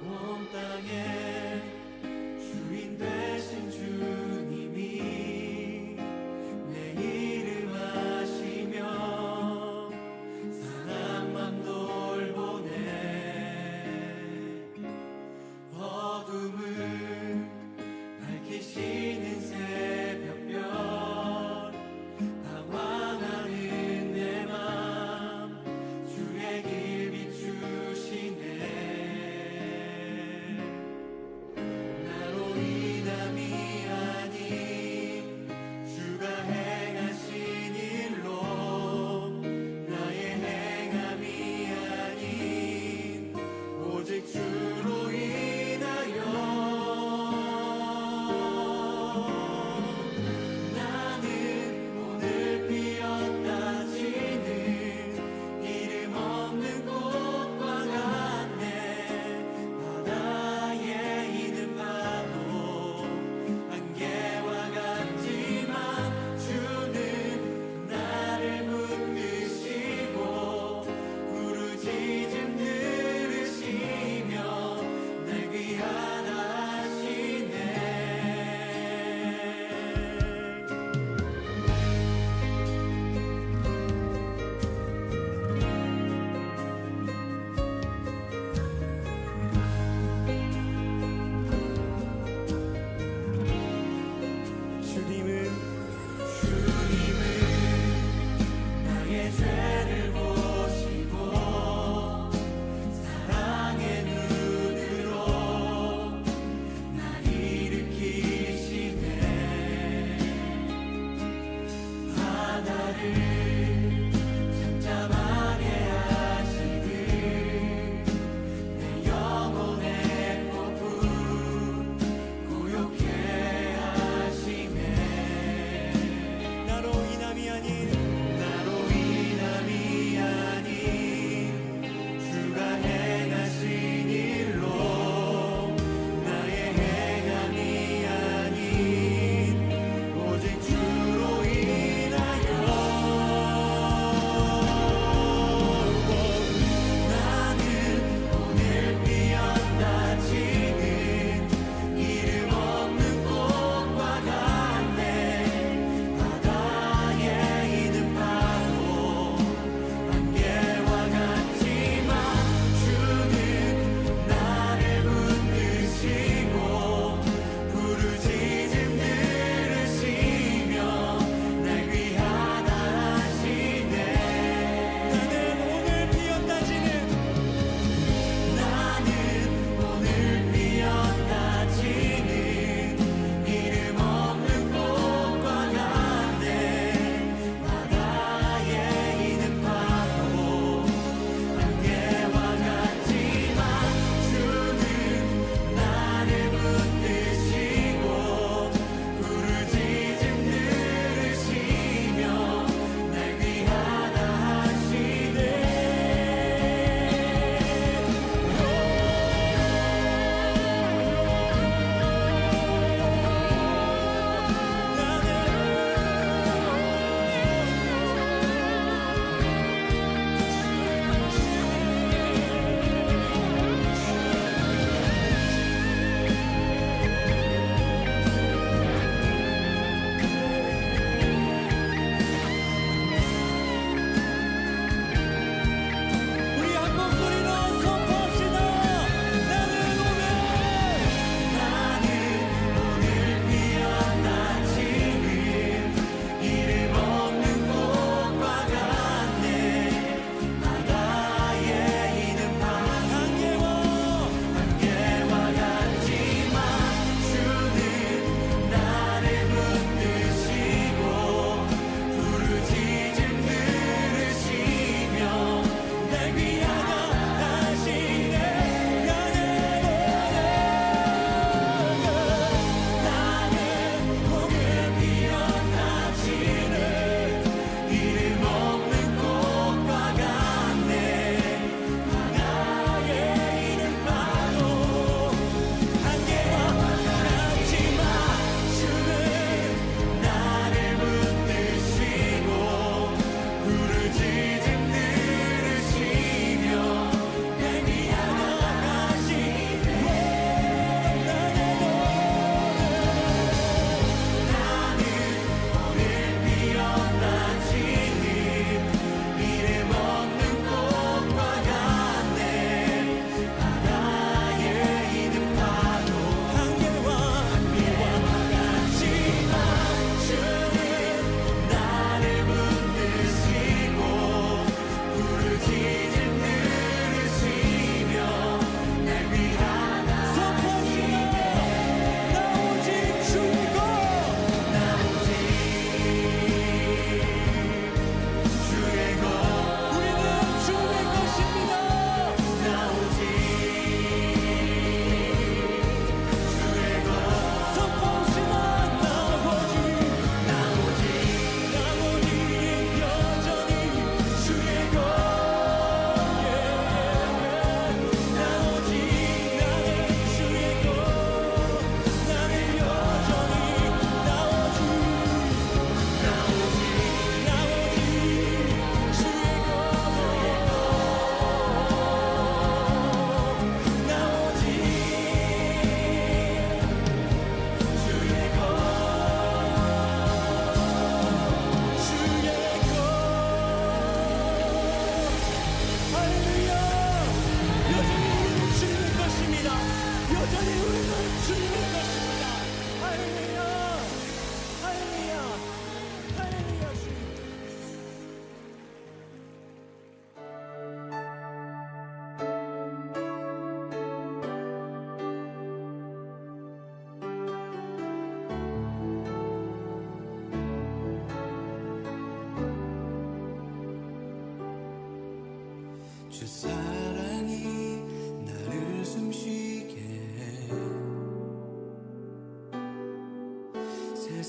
온 땅의 주인 되신 주님이 내 이름 아시며 사랑만 돌보네. 어둠을 밝히시는 새벽별, 방황하는 내 맘 주의 길 비추시네.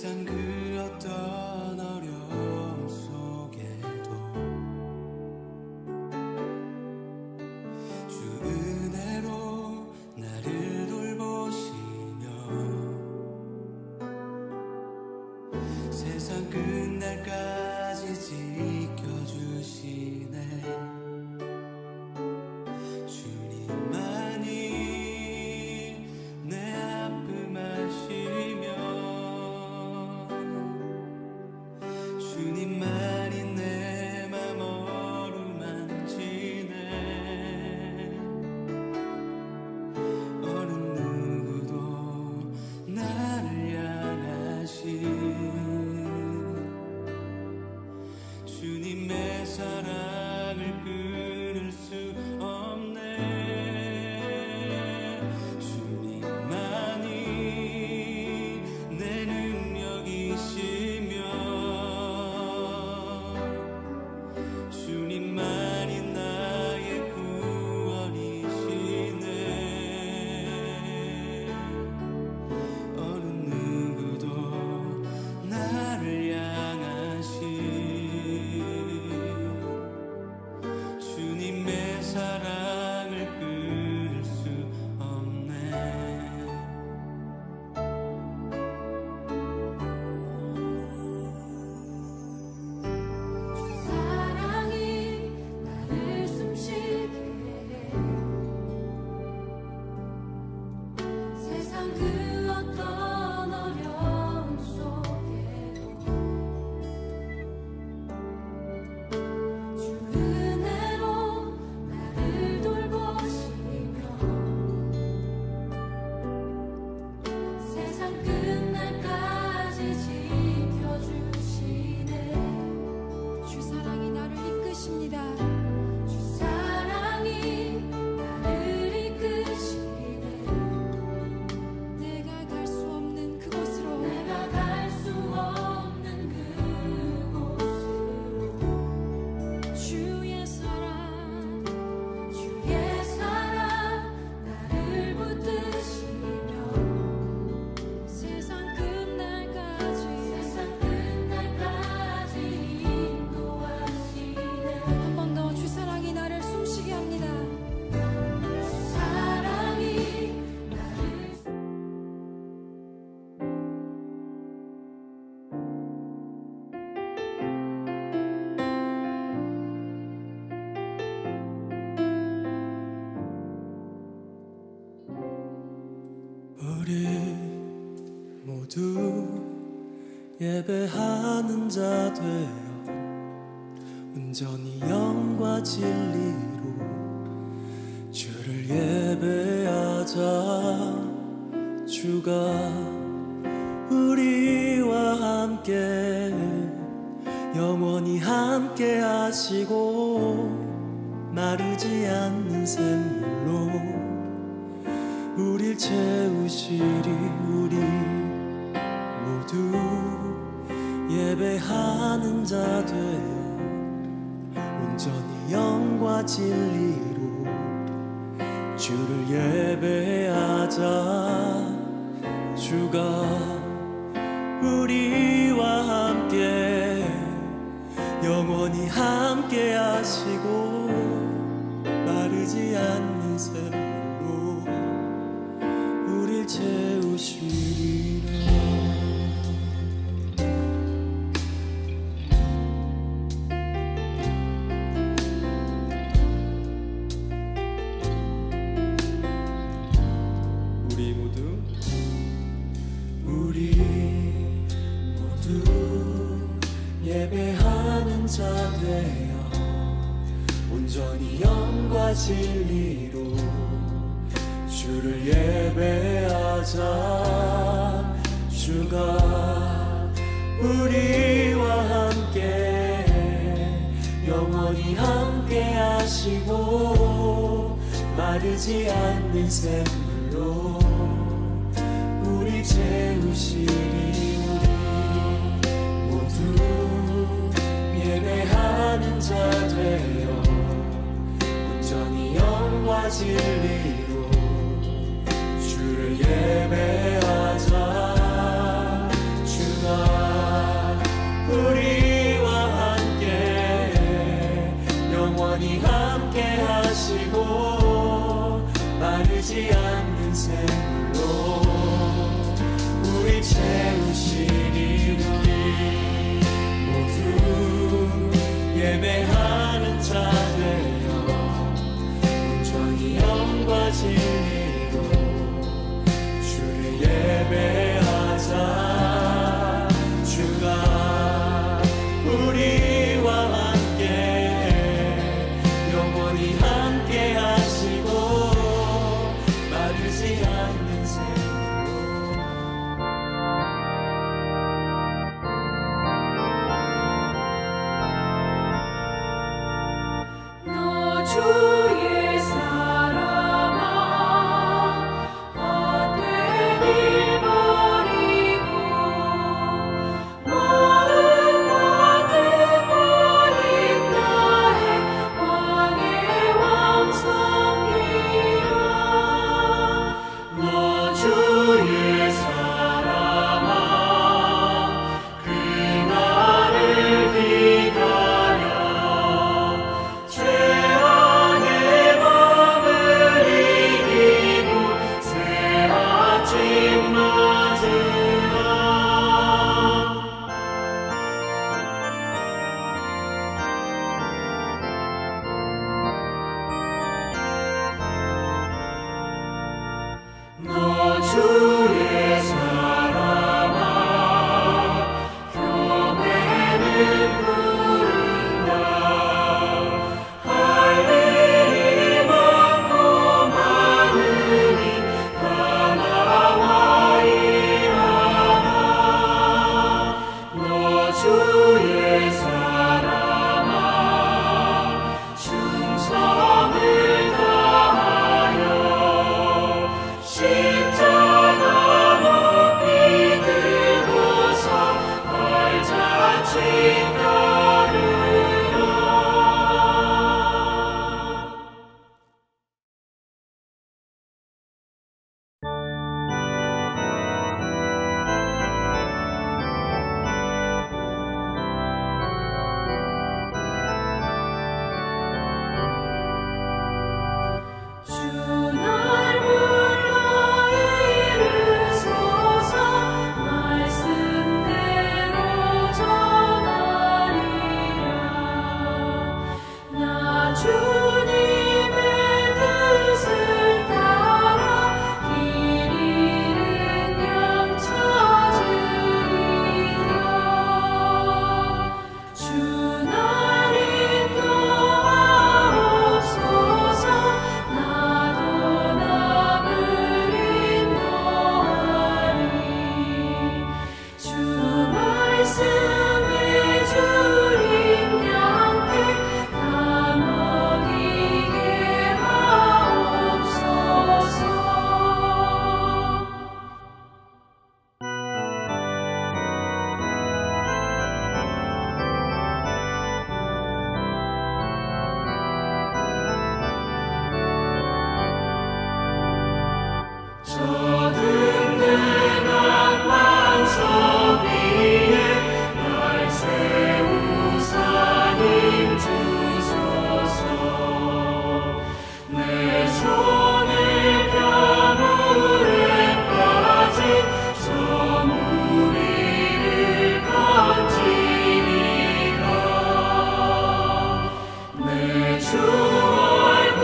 세상 그 어떤 어려움 속에도 주 은혜로 나를 돌보시며 세상 끝날까지 지켜주시네. 주님만이 내 아픔 아시며 주님만이 내 맘 어루만지네. 어느 누구도 나를 향하신 주님의 사랑을 끊을 수 없네. 주님만이 내 능력이시며 주님만이 나의 구원이시네. 어느 누구도 나를 향하신 주님의 사랑을 끊을 수 없네. 사랑이 나를 숨쉬게 해. 세상 그 어떤 어려움 속에도 주 은혜로 나를 돌보시며 세상 끝날까지 지켜주시네. 주 사랑이 나를 이끄십니다. 주 사랑이 나를 이끄시네. 내가 갈 수 없는 그곳으로 주의 사랑 나를 붙드시며 세상 끝날까지 인도하시네. 한 번 더 주 사랑이 나를 숨쉬게 합니다. 주 사랑이 나를 우리 모두 예배하는 자 되어 온전히 영과 진리로 주를 예배하자. 주가 우리와 함께 영원히 함께 하시고 마르지 않는 샘물로 우릴 채우시리. 우리 모두 예배하는 자 되어 온전히 영과 진리로 주를 예배하자. 주가 우리와 함께 영원히 함께 하시고 마르지 않는 샘물로 우릴 채우시리라. 우리 모두 예배하는 자 되어 온전히 영과 진리로 주를 예배하자. 주가 우리와 함께 영원히 함께 하시고 마르지 않는 샘물로 우리 채우시리. 우리 모두 예배하는 자 되어 온전히 영과 진리로 주를 예배하자. 주가 않는 샘물로 우리 채우시니 우리 모두 예배하는 자 되어 온전히 영과 진리로 주를 예배하자. 주가 우리와 함께 영원히 함께 하시고 마르지 않는 샘으로 너 주의 사랑아 헛된 일 버리고 마음 가득과 입나에 왕의 왕 섬기라. 너 주의 사랑아 그날을 기다려 죄악의 맘을 이기고 새 아침 맞으라. 너 주의 사랑아 교회는 부른다. 할 일이 많고 많으니 다 나와 일하라. 너 주의 사랑아 충성을 다하여 십자가 높이 들고서 발자취 따르라. 주 날 불러 이르소서 말씀대로 전하리라. 나 주님의 뜻을 따라 길 잃은 양 찾으리라. 주 날 인도하옵소서 나도 남을 인도하리. 주 말씀에 주인 양께 다 먹이게 하옵소서. 저 든든한 반석 위에 날 세우사 힘 주소서. 내 손을 벼물에 빠진 저 무리를 건지리라. 내 주 얼굴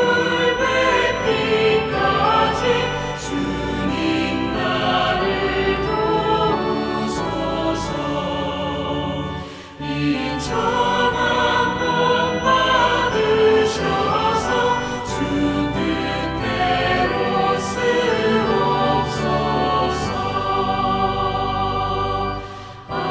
뵙기까지 주님 나를 도우소서. 이 천한 복 받으셔서 주 뜻대로 쓰옵소서. 아멘.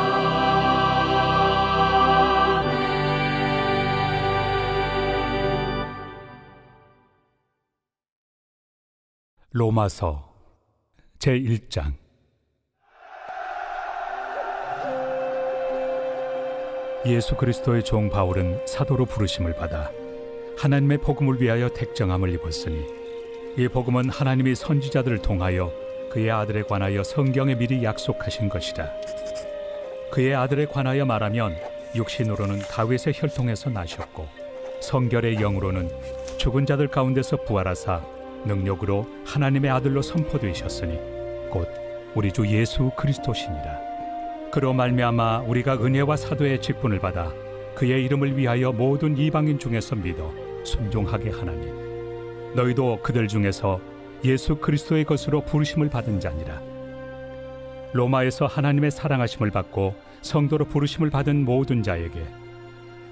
로마서 제1장. 예수 그리스도의 종 바울은 사도로 부르심을 받아 하나님의 복음을 위하여 택정함을 입었으니 이 복음은 하나님이 선지자들을 통하여 그의 아들에 관하여 성경에 미리 약속하신 것이라. 그의 아들에 관하여 말하면 육신으로는 다윗의 혈통에서 나셨고 성결의 영으로는 죽은 자들 가운데서 부활하사 능력으로 하나님의 아들로 선포되셨으니 곧 우리 주 예수 그리스도시니라. 그로 말미암아 우리가 은혜와 사도의 직분을 받아 그의 이름을 위하여 모든 이방인 중에서 믿어 순종하게 하나니 너희도 그들 중에서 예수 그리스도의 것으로 부르심을 받은 자니라. 로마에서 하나님의 사랑하심을 받고 성도로 부르심을 받은 모든 자에게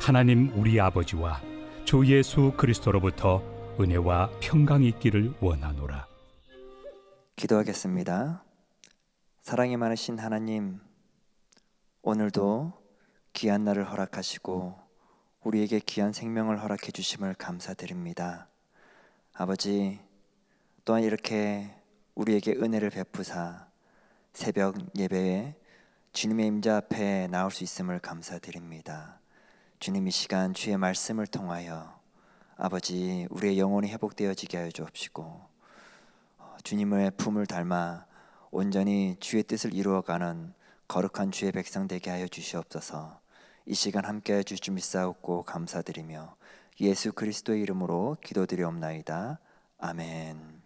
하나님 우리 아버지와 주 예수 그리스도로부터 은혜와 평강이 있기를 원하노라. 기도하겠습니다. 사랑이 많으신 하나님, 오늘도 귀한 날을 허락하시고 우리에게 귀한 생명을 허락해 주심을 감사드립니다. 아버지, 또한 이렇게 우리에게 은혜를 베푸사 새벽 예배에 주님의 임자 앞에 나올 수 있음을 감사드립니다. 주님, 이 시간 주의 말씀을 통하여 아버지 우리의 영혼이 회복되어지게 하여 주옵시고 주님의 품을 닮아 온전히 주의 뜻을 이루어가는 거룩한 주의 백성 되게 하여 주시옵소서. 이 시간 함께해 주실 줄 믿사옵고 감사드리며 예수 그리스도의 이름으로 기도드리옵나이다. 아멘.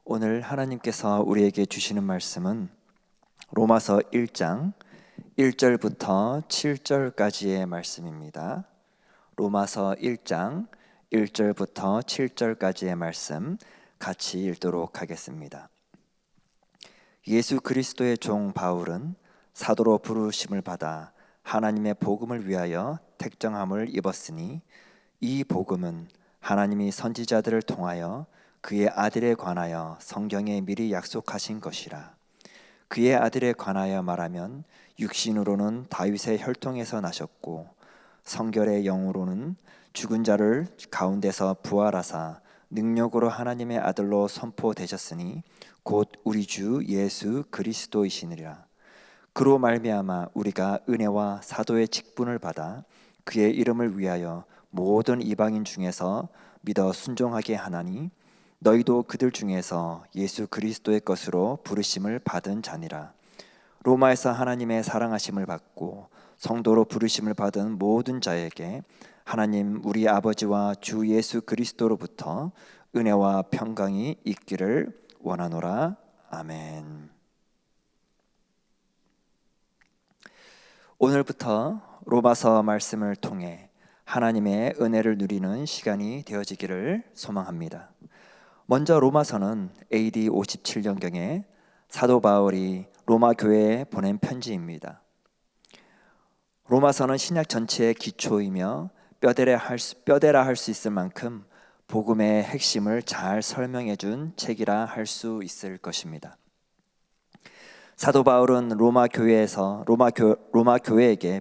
오늘 하나님께서 우리에게 주시는 말씀은 로마서 1장 1절부터 7절까지의 말씀입니다. 로마서 1장 1절부터 7절까지의 말씀 같이 읽도록 하겠습니다. 예수 그리스도의 종 바울은 사도로 부르심을 받아 하나님의 복음을 위하여 택정함을 입었으니 이 복음은 하나님이 선지자들을 통하여 그의 아들에 관하여 성경에 미리 약속하신 것이라. 그의 아들에 관하여 말하면 육신으로는 다윗의 혈통에서 나셨고 성결의 영으로는 죽은 자를 가운데서 부활하사 능력으로 하나님의 아들로 선포되셨으니 곧 우리 주 예수 그리스도이시니라. 그로 말미암아 우리가 은혜와 사도의 직분을 받아 그의 이름을 위하여 모든 이방인 중에서 믿어 순종하게 하나니 너희도 그들 중에서 예수 그리스도의 것으로 부르심을 받은 자니라. 로마에서 하나님의 사랑하심을 받고 성도로 부르심을 받은 모든 자에게 하나님 우리 아버지와 주 예수 그리스도로부터 은혜와 평강이 있기를 원하노라. 아멘. 오늘부터 로마서 말씀을 통해 하나님의 은혜를 누리는 시간이 되어지기를 소망합니다. 먼저 로마서는 AD 57년경에 사도 바울이 로마 교회에 보낸 편지입니다. 로마서는 신약 전체의 기초이며 뼈대라 할 수 있을 만큼 복음의 핵심을 잘 설명해 준 책이라 할 수 있을 것입니다. 사도 바울은 로마 교회에게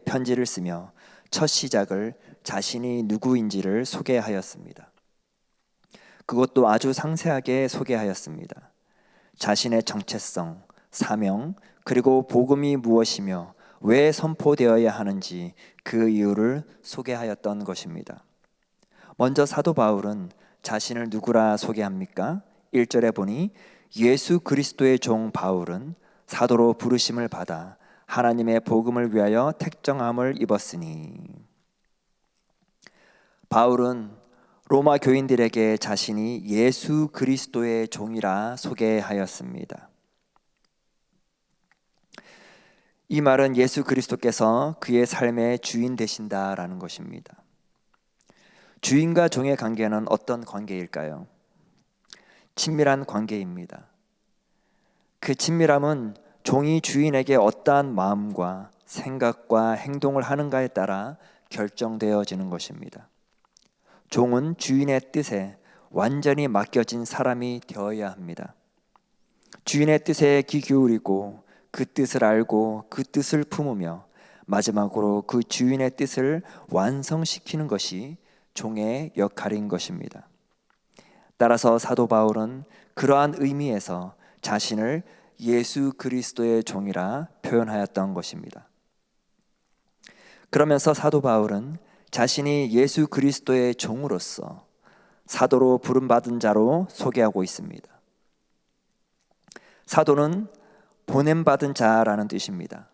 편지를 쓰며 첫 시작을 자신이 누구인지를 소개하였습니다. 그것도 아주 상세하게 소개하였습니다. 자신의 정체성, 사명, 그리고 복음이 무엇이며 왜 선포되어야 하는지 그 이유를 소개하였던 것입니다. 먼저 사도 바울은 자신을 누구라 소개합니까? 1절에 보니 예수 그리스도의 종 바울은 사도로 부르심을 받아 하나님의 복음을 위하여 택정함을 입었으니. 바울은 로마 교인들에게 자신이 예수 그리스도의 종이라 소개하였습니다. 이 말은 예수 그리스도께서 그의 삶의 주인 되신다라는 것입니다. 주인과 종의 관계는 어떤 관계일까요? 친밀한 관계입니다. 그 친밀함은 종이 주인에게 어떠한 마음과 생각과 행동을 하는가에 따라 결정되어지는 것입니다. 종은 주인의 뜻에 완전히 맡겨진 사람이 되어야 합니다. 주인의 뜻에 귀 기울이고 그 뜻을 알고 그 뜻을 품으며 마지막으로 그 주인의 뜻을 완성시키는 것이 종의 역할인 것입니다. 따라서 사도 바울은 그러한 의미에서 자신을 예수 그리스도의 종이라 표현하였던 것입니다. 그러면서 사도 바울은 자신이 예수 그리스도의 종으로서 사도로 부름받은 자로 소개하고 있습니다. 사도는 보냄받은 자라는 뜻입니다.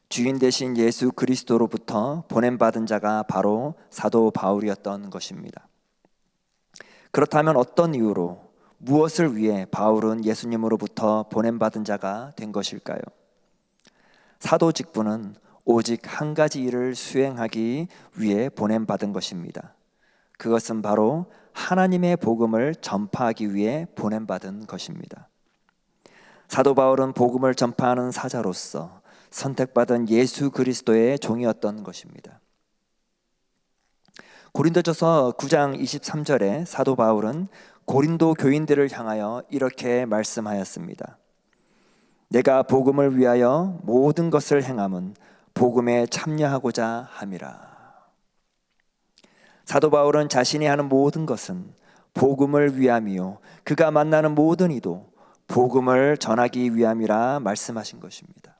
주인 되신 예수 그리스도로부터 보냄받은 자가 바로 사도 바울이었던 것입니다. 그렇다면 어떤 이유로, 무엇을 위해 바울은 예수님으로부터 보냄받은 자가 된 것일까요? 사도 직분은 오직 한 가지 일을 수행하기 위해 보냄받은 것입니다. 그것은 바로 하나님의 복음을 전파하기 위해 보냄받은 것입니다. 사도 바울은 복음을 전파하는 사자로서 선택받은 예수 그리스도의 종이었던 것입니다. 고린도전서 9장 23절에 사도 바울은 고린도 교인들을 향하여 이렇게 말씀하였습니다. 내가 복음을 위하여 모든 것을 행함은 복음에 참여하고자 함이라. 사도 바울은 자신이 하는 모든 것은 복음을 위함이요 그가 만나는 모든 이도 복음을 전하기 위함이라 말씀하신 것입니다.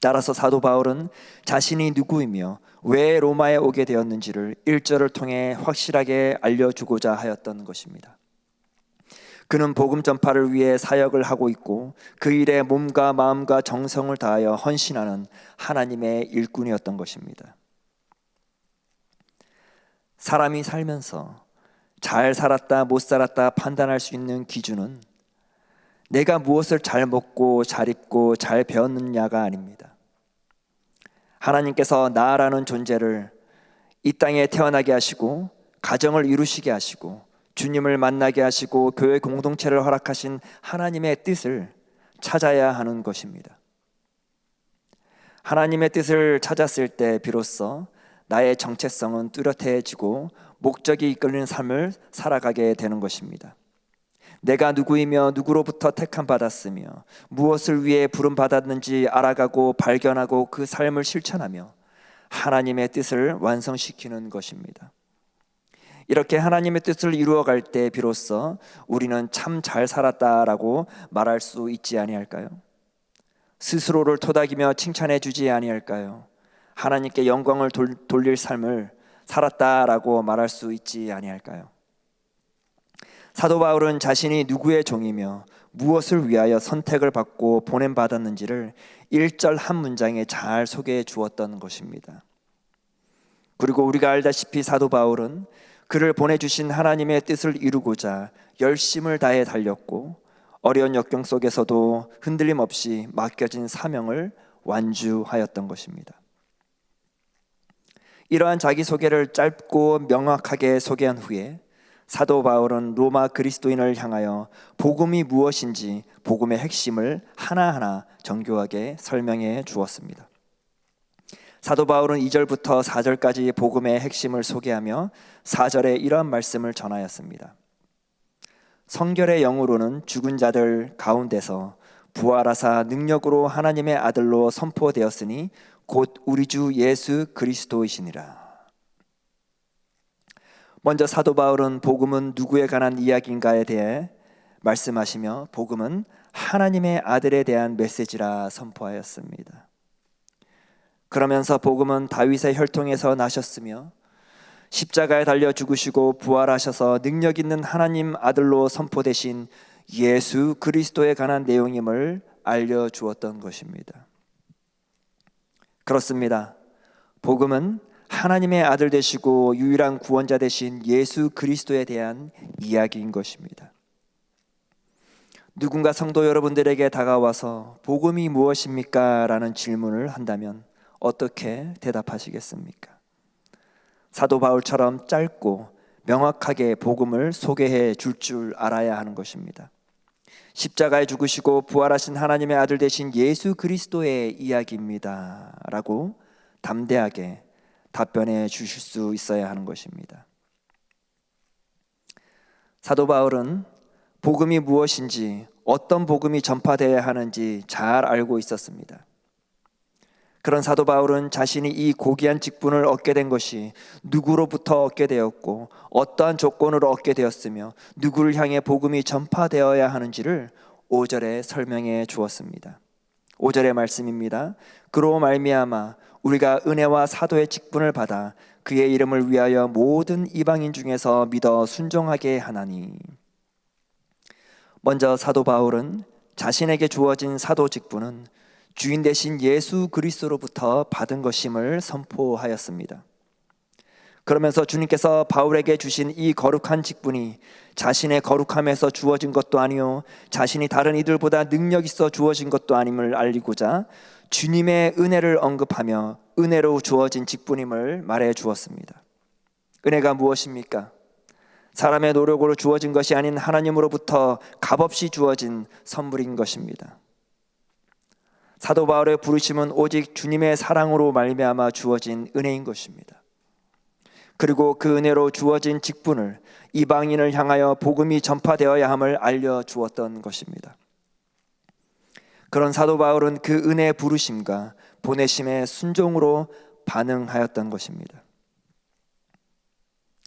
따라서 사도 바울은 자신이 누구이며 왜 로마에 오게 되었는지를 1절을 통해 확실하게 알려주고자 하였던 것입니다. 그는 복음 전파를 위해 사역을 하고 있고 그 일에 몸과 마음과 정성을 다하여 헌신하는 하나님의 일꾼이었던 것입니다. 사람이 살면서 잘 살았다 못 살았다 판단할 수 있는 기준은 내가 무엇을 잘 먹고 잘 입고 잘 배웠느냐가 아닙니다. 하나님께서 나라는 존재를 이 땅에 태어나게 하시고 가정을 이루시게 하시고 주님을 만나게 하시고 교회 공동체를 허락하신 하나님의 뜻을 찾아야 하는 것입니다. 하나님의 뜻을 찾았을 때 비로소 나의 정체성은 뚜렷해지고 목적이 이끌리는 삶을 살아가게 되는 것입니다. 내가 누구이며 누구로부터 택함 받았으며 무엇을 위해 부름 받았는지 알아가고 발견하고 그 삶을 실천하며 하나님의 뜻을 완성시키는 것입니다. 이렇게 하나님의 뜻을 이루어갈 때 비로소 우리는 참 잘 살았다라고 말할 수 있지 아니할까요? 스스로를 토닥이며 칭찬해 주지 아니할까요? 하나님께 영광을 돌릴 삶을 살았다라고 말할 수 있지 아니할까요? 사도 바울은 자신이 누구의 종이며 무엇을 위하여 선택을 받고 보냄받았는지를 1절 한 문장에 잘 소개해 주었던 것입니다. 그리고 우리가 알다시피 사도 바울은 그를 보내주신 하나님의 뜻을 이루고자 열심을 다해 달렸고 어려운 역경 속에서도 흔들림 없이 맡겨진 사명을 완주하였던 것입니다. 이러한 자기소개를 짧고 명확하게 소개한 후에 사도 바울은 로마 그리스도인을 향하여 복음이 무엇인지 복음의 핵심을 하나하나 정교하게 설명해 주었습니다. 사도 바울은 2절부터 4절까지 복음의 핵심을 소개하며 4절에 이러한 말씀을 전하였습니다. 성결의 영으로는 죽은 자들 가운데서 부활하사 능력으로 하나님의 아들로 선포되었으니 곧 우리 주 예수 그리스도이시니라. 먼저 사도 바울은 복음은 누구에 관한 이야기인가에 대해 말씀하시며 복음은 하나님의 아들에 대한 메시지라 선포하였습니다. 그러면서 복음은 다윗의 혈통에서 나셨으며 십자가에 달려 죽으시고 부활하셔서 능력 있는 하나님 아들로 선포되신 예수 그리스도에 관한 내용임을 알려주었던 것입니다. 그렇습니다. 복음은 하나님의 아들 되시고 유일한 구원자 되신 예수 그리스도에 대한 이야기인 것입니다. 누군가 성도 여러분들에게 다가와서 복음이 무엇입니까? 라는 질문을 한다면 어떻게 대답하시겠습니까? 사도 바울처럼 짧고 명확하게 복음을 소개해 줄 알아야 하는 것입니다. 십자가에 죽으시고 부활하신 하나님의 아들 되신 예수 그리스도의 이야기입니다 라고 담대하게 답변해 주실 수 있어야 하는 것입니다. 사도 바울은 복음이 무엇인지 어떤 복음이 전파되어야 하는지 잘 알고 있었습니다. 그런 사도 바울은 자신이 이 고귀한 직분을 얻게 된 것이 누구로부터 얻게 되었고 어떠한 조건으로 얻게 되었으며 누구를 향해 복음이 전파되어야 하는지를 5절에 설명해 주었습니다. 5절의 말씀입니다. 그로 말미암아 우리가 은혜와 사도의 직분을 받아 그의 이름을 위하여 모든 이방인 중에서 믿어 순종하게 하나니. 먼저 사도 바울은 자신에게 주어진 사도 직분은 주인 되신 예수 그리스도로부터 받은 것임을 선포하였습니다. 그러면서 주님께서 바울에게 주신 이 거룩한 직분이 자신의 거룩함에서 주어진 것도 아니요 자신이 다른 이들보다 능력 있어 주어진 것도 아님을 알리고자 주님의 은혜를 언급하며 은혜로 주어진 직분임을 말해 주었습니다. 은혜가 무엇입니까? 사람의 노력으로 주어진 것이 아닌 하나님으로부터 값없이 주어진 선물인 것입니다. 사도 바울의 부르심은 오직 주님의 사랑으로 말미암아 주어진 은혜인 것입니다. 그리고 그 은혜로 주어진 직분을 이방인을 향하여 복음이 전파되어야 함을 알려주었던 것입니다. 그런 사도 바울은 그 은혜의 부르심과 보내심의 순종으로 반응하였던 것입니다.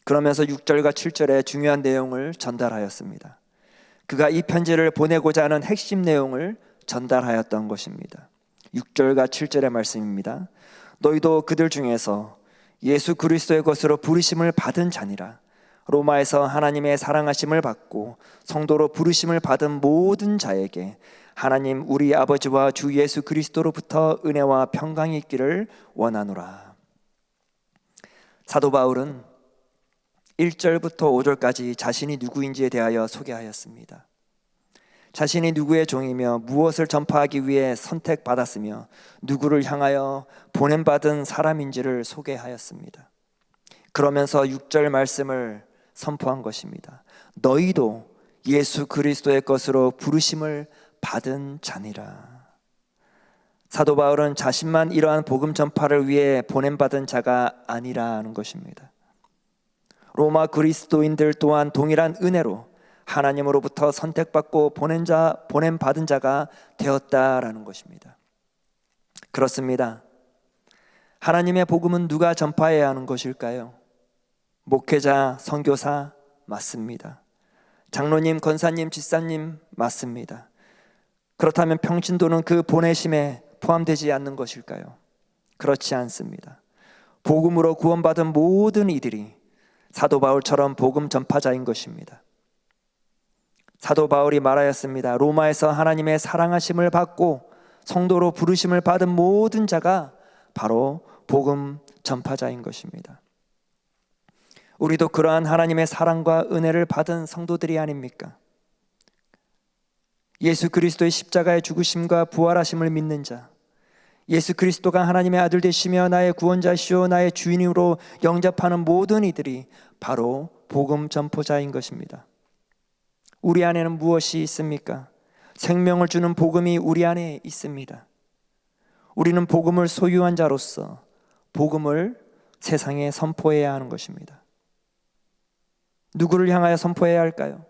그러면서 6절과 7절의 중요한 내용을 전달하였습니다. 그가 이 편지를 보내고자 하는 핵심 내용을 전달하였던 것입니다. 6절과 7절의 말씀입니다. 너희도 그들 중에서 예수 그리스도의 것으로 부르심을 받은 자니라. 로마에서 하나님의 사랑하심을 받고 성도로 부르심을 받은 모든 자에게 하나님 우리 아버지와 주 예수 그리스도로부터 은혜와 평강이 있기를 원하노라. 사도 바울은 1절부터 5절까지 자신이 누구인지에 대하여 소개하였습니다. 자신이 누구의 종이며 무엇을 전파하기 위해 선택받았으며 누구를 향하여 보냄받은 사람인지를 소개하였습니다. 그러면서 6절 말씀을 선포한 것입니다. 너희도 예수 그리스도의 것으로 부르심을 받은 자니라. 사도 바울은 자신만 이러한 복음 전파를 위해 보냄받은 자가 아니라는 것입니다. 로마 그리스도인들 또한 동일한 은혜로 하나님으로부터 선택받고 보냄받은 자가 되었다라는 것입니다. 그렇습니다. 하나님의 복음은 누가 전파해야 하는 것일까요? 목회자, 선교사 맞습니다. 장로님, 권사님, 집사님 맞습니다. 그렇다면 평신도는 그 보내심에 포함되지 않는 것일까요? 그렇지 않습니다. 복음으로 구원받은 모든 이들이 사도 바울처럼 복음 전파자인 것입니다. 사도 바울이 말하였습니다. 로마에서 하나님의 사랑하심을 받고 성도로 부르심을 받은 모든 자가 바로 복음 전파자인 것입니다. 우리도 그러한 하나님의 사랑과 은혜를 받은 성도들이 아닙니까? 예수 그리스도의 십자가의 죽으심과 부활하심을 믿는 자, 예수 그리스도가 하나님의 아들 되시며 나의 구원자시오 나의 주인으로 영접하는 모든 이들이 바로 복음 전포자인 것입니다. 우리 안에는 무엇이 있습니까? 생명을 주는 복음이 우리 안에 있습니다. 우리는 복음을 소유한 자로서 복음을 세상에 선포해야 하는 것입니다. 누구를 향하여 선포해야 할까요?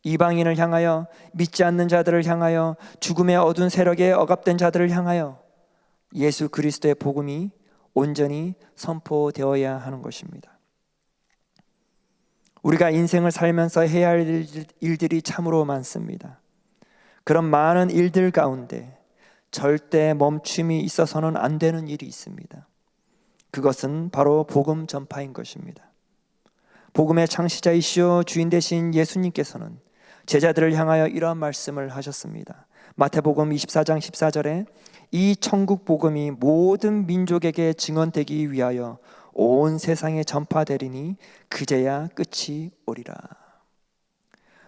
이방인을 향하여, 믿지 않는 자들을 향하여, 죽음의 어두운 세력에 억압된 자들을 향하여 예수 그리스도의 복음이 온전히 선포되어야 하는 것입니다. 우리가 인생을 살면서 해야 할 일들이 참으로 많습니다. 그런 많은 일들 가운데 절대 멈춤이 있어서는 안 되는 일이 있습니다. 그것은 바로 복음 전파인 것입니다. 복음의 창시자이시오 주인 되신 예수님께서는 제자들을 향하여 이러한 말씀을 하셨습니다. 마태복음 24장 14절에 이 천국 복음이 모든 민족에게 증언되기 위하여 온 세상에 전파되리니 그제야 끝이 오리라.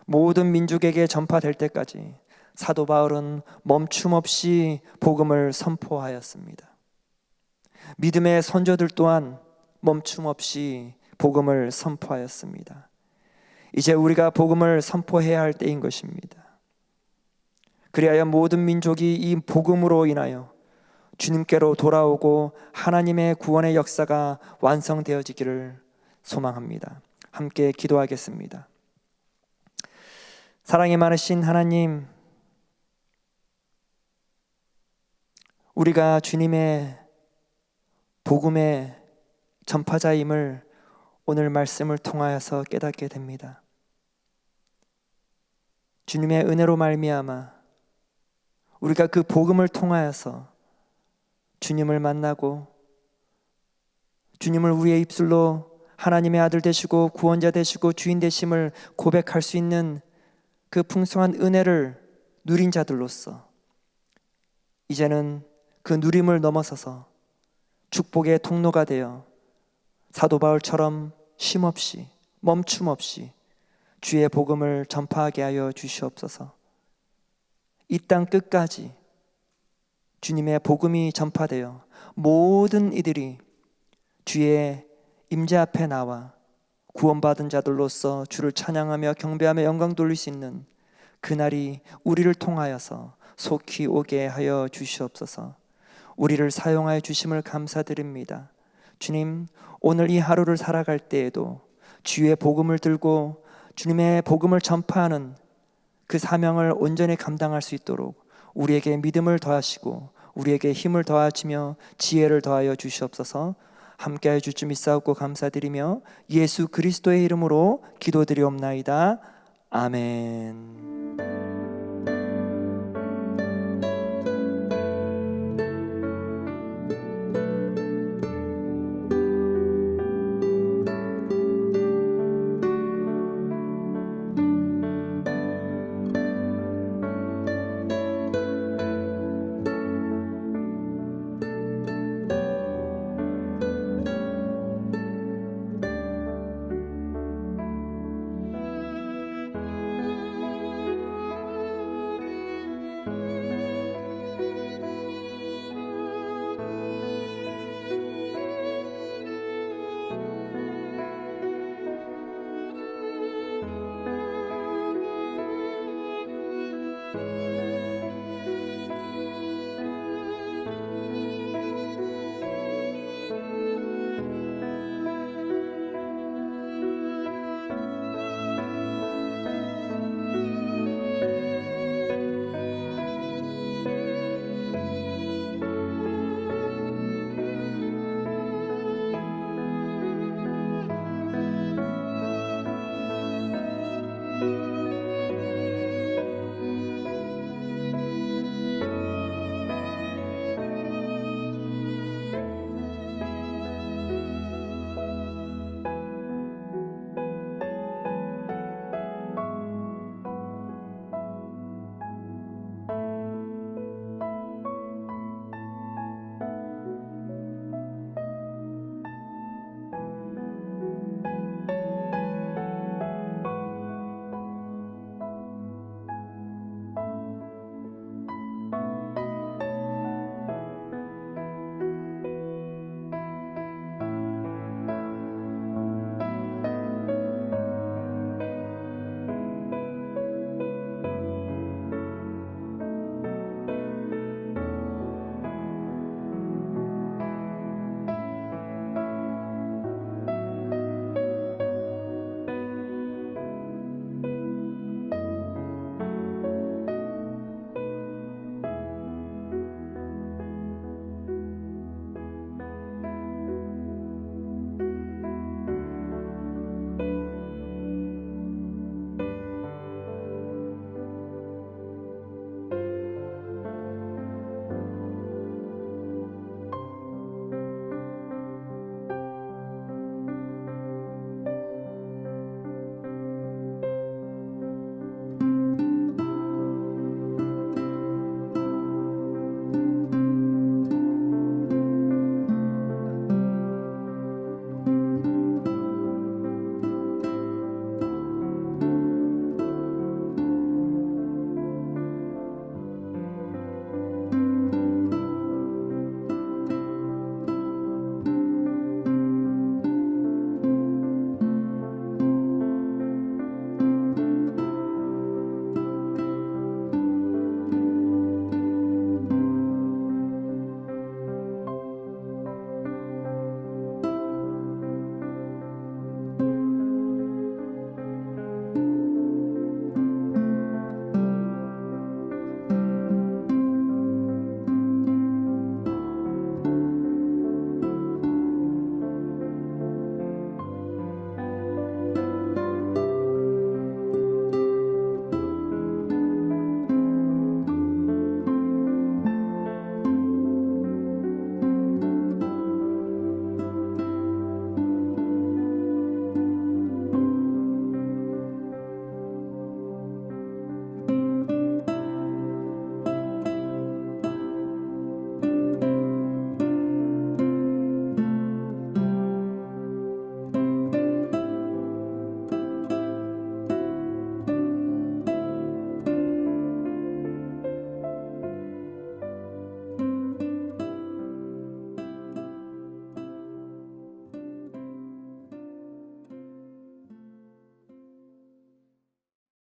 모든 민족에게 전파될 때까지 사도 바울은 멈춤 없이 복음을 선포하였습니다. 믿음의 선조들 또한 멈춤 없이 복음을 선포하였습니다. 이제 우리가 복음을 선포해야 할 때인 것입니다. 그리하여 모든 민족이 이 복음으로 인하여 주님께로 돌아오고 하나님의 구원의 역사가 완성되어지기를 소망합니다. 함께 기도하겠습니다. 사랑이 많으신 하나님, 우리가 주님의 복음의 전파자임을 오늘 말씀을 통하여서 깨닫게 됩니다. 주님의 은혜로 말미암아 우리가 그 복음을 통하여서 주님을 만나고 주님을 우리의 입술로 하나님의 아들 되시고 구원자 되시고 주인 되심을 고백할 수 있는 그 풍성한 은혜를 누린 자들로서 이제는 그 누림을 넘어서서 축복의 통로가 되어 사도 바울처럼 쉼없이 멈춤 없이 주의 복음을 전파하게 하여 주시옵소서. 이 땅 끝까지 주님의 복음이 전파되어 모든 이들이 주의 임재 앞에 나와 구원받은 자들로서 주를 찬양하며 경배하며 영광 돌릴 수 있는 그날이 우리를 통하여서 속히 오게 하여 주시옵소서. 우리를 사용하여 주심을 감사드립니다. 주님, 오늘 이 하루를 살아갈 때에도 주의 복음을 들고 주님의 복음을 전파하는 그 사명을 온전히 감당할 수 있도록 우리에게 믿음을 더하시고 우리에게 힘을 더하시며 지혜를 더하여 주시옵소서. 함께하여 줄 줄 믿사옵고 감사드리며 예수 그리스도의 이름으로 기도드리옵나이다. 아멘.